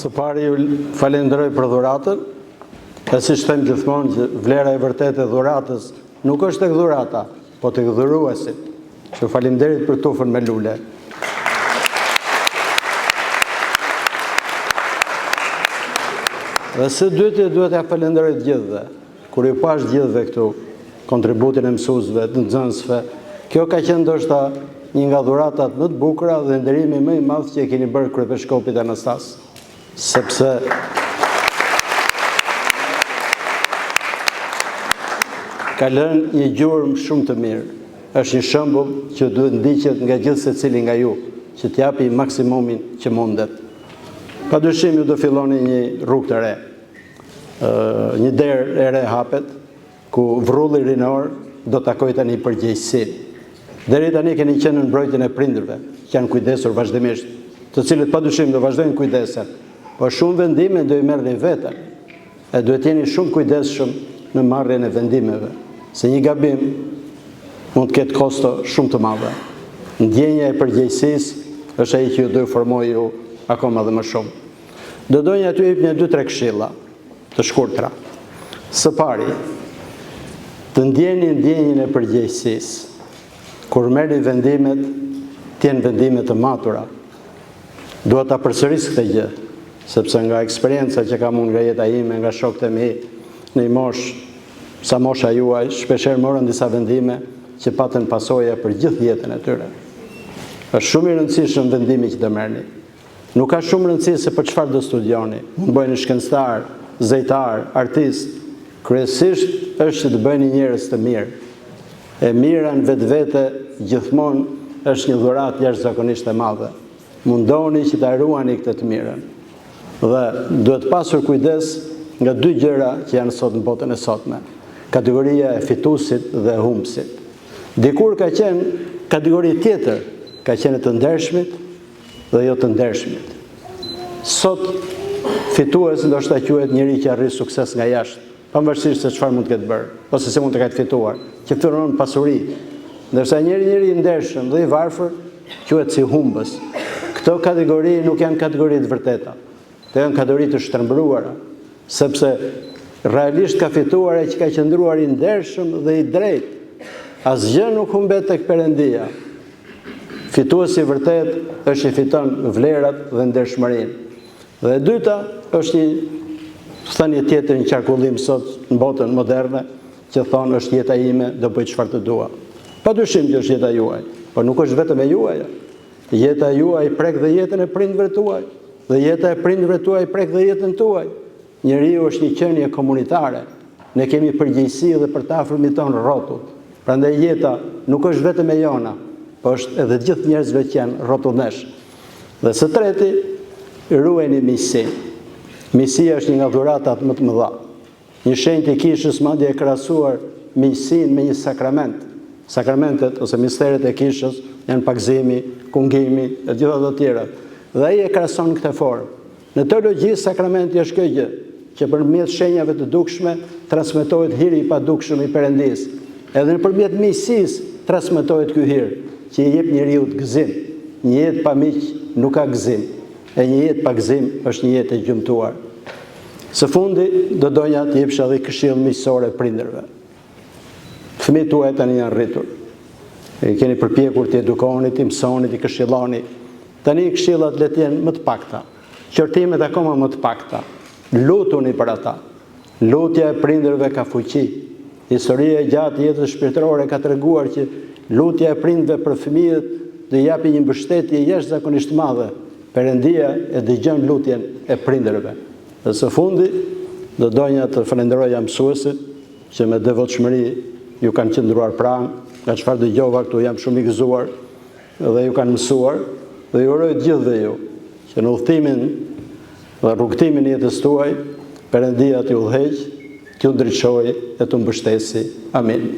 Së pari ju falenderoj për dhuratën, e si them gjithmonë që vlera e vërtetë e dhuratës nuk është tek dhurata, po tek dhuruesit. Që faleminderit për tufën me lule. Dhe së dyti duhet ja falenderoj të gjithëve. Kur ju pash gjithëve këtu, kontributin e mësuesve, të nxënësve, kjo ka qenë ndoshta një nga dhuratat më të bukura dhe nderimi më i madh që e keni bërë kryepeshkopit Anastas. Sepse ka lënë një gjurmë shumë të mirë. Është një shembull që duhet ndiqet nga gjithë secili nga ju, që t'japi maksimumin që mundet. Padyshim ju do filloni një rrugë të re. Një derë e re hapet, ku vrulli rinor do takojë tani përgjegjësinë. Deri tani keni qenë në mbrojtjen e prindërve, që janë kujdesur vazhdimisht, të cilët padyshim do vazhdojnë kujdesen, por shumë vendime do i merrni vetën, e duhet jeni shumë kujdesshëm në marrjen e vendimeve, se një gabim mund të ketë kosto shumë të mëdha. Ndjenja e përgjegjësisë është ajo që ju do formoj ju akoma dhe më shumë. Do doja t'ju jap një 2-3 këshilla të shkurtra. Së pari, të ndjeni ndjenjën e përgjegjësisë. Kur merrni vendimet, t'jenë vendimet të matura. Duhet ta përsëris këtë gjë, sepse nga eksperjenca që kam unë nga jeta ime, nga shokët e mi, në sa mosha juaj, shpeshherë morën disa vendime që patën pasoja për gjithë jetën e tyre. Është shumë i rëndësishëm vendimi që të merrni. Nuk ka shumë rëndësi se për çfarë do studioni. Mund bëheni shkencëtar, zejtar, artist. Kryesisht është që të bëheni njerëz të mirë. E mira në vetvete gjithmonë është një dhuratë jashtëzakonisht e madhe. Mundoni që ta ruani këtë të mirën. Dhe duhet pasur kujdes nga 2 gjëra që janë sot në botën e sotme. Kategoria e fituesit dhe e humbësit. Dikur ka qenë kategori tjetër, ka qenë të ndershmit dhe jo të ndershmit. Sot fitues ndoshta quhet njëri që arrin sukses nga jashtë, pavarësisht se çfarë mund të ketë bërë, ose se mund të ketë fituar, që fiton pasuri. Ndërsa njëri i ndershëm dhe i varfër quhet si humbës. Këto kategori nuk janë kategori të vërteta. Këto janë kategori të shtrembruara, sepse realisht ka fituar ai që ka qëndruar i ndershëm dhe i drejtë. Asgjë nuk humbet tek Perëndia. Fituesi i vërtet është i fiton vlerat dhe ndershmërinë. Dhe e dyta është një thënie tjetër, një qarkullim sot në botën moderne, që thonë është jeta ime, do bëj çfarë të dua. Padyshim që është jeta juaj, por nuk është vetëm e juaj. Jeta juaj prek dhe jetën e prindërve tuaj, dhe jeta e prindërve tuaj prek dhe jetën tuaj. Njeriu është një qenie komunitare. Ne kemi përgjegjësi edhe për të afërmit tonë rrotull. Prandaj jeta nuk është vetëm e jona, por është edhe gjithë njerëzve që janë rrotullnesh. Dhe së treti, ruajeni miqësinë. Miqësia është një nga dhuratat më të mëdha. Një shenjtë i kishës madje e krahasuar miqësinë me një sakrament. Sakramentet ose misteret e kishës janë pagëzimi, kungimi e gjitha të tjera. Dhe ai e krahason në këtë formë. Në teologji sakramenti është kjo gjë, që përmjet shenjave të dukshme transmetohet hiri i padukshëm i Perëndisë. Edhe nëpërmjet miqësisë transmetohet ky hir, që i jep njeriu të gëzim. Një jetë pa miq nuk ka gëzim. E një jetë pa gëzim është një jetë e gjymtuar. Së fundi, do doja të jepsha edhe këshill miqësore prindërve. Fëmijët tuaj tani janë rritur. E keni përpjekur të edukoni, të mësoni, të këshilloni. Tani këshillat le të jenë më të pakta. Qortimet akoma më të pakta. Lutuni për ata. Lutja e prindërve ka fuqi. Historia e gjatë e jetës shpirtërore ka treguar që lutja e prindërve për fëmijët do japi një mbështetje jashtëzakonisht madhe. Perëndia e dëgjon lutjen e prindërve. Dhe së fundi, do doja të falenderoja mësuesit që me devotshmëri ju kanë qëndruar pranë, nga çfarë dëgjova këtu jam shumë i gëzuar dhe ju kanë mësuar, dhe ju uroj të gjithëve ju që në udhëtimin dhe rrugtimin e jetës tuaj, Perëndia t'ju udhëheq, t'ju ndriçojë e t'u mbështesi. Amin.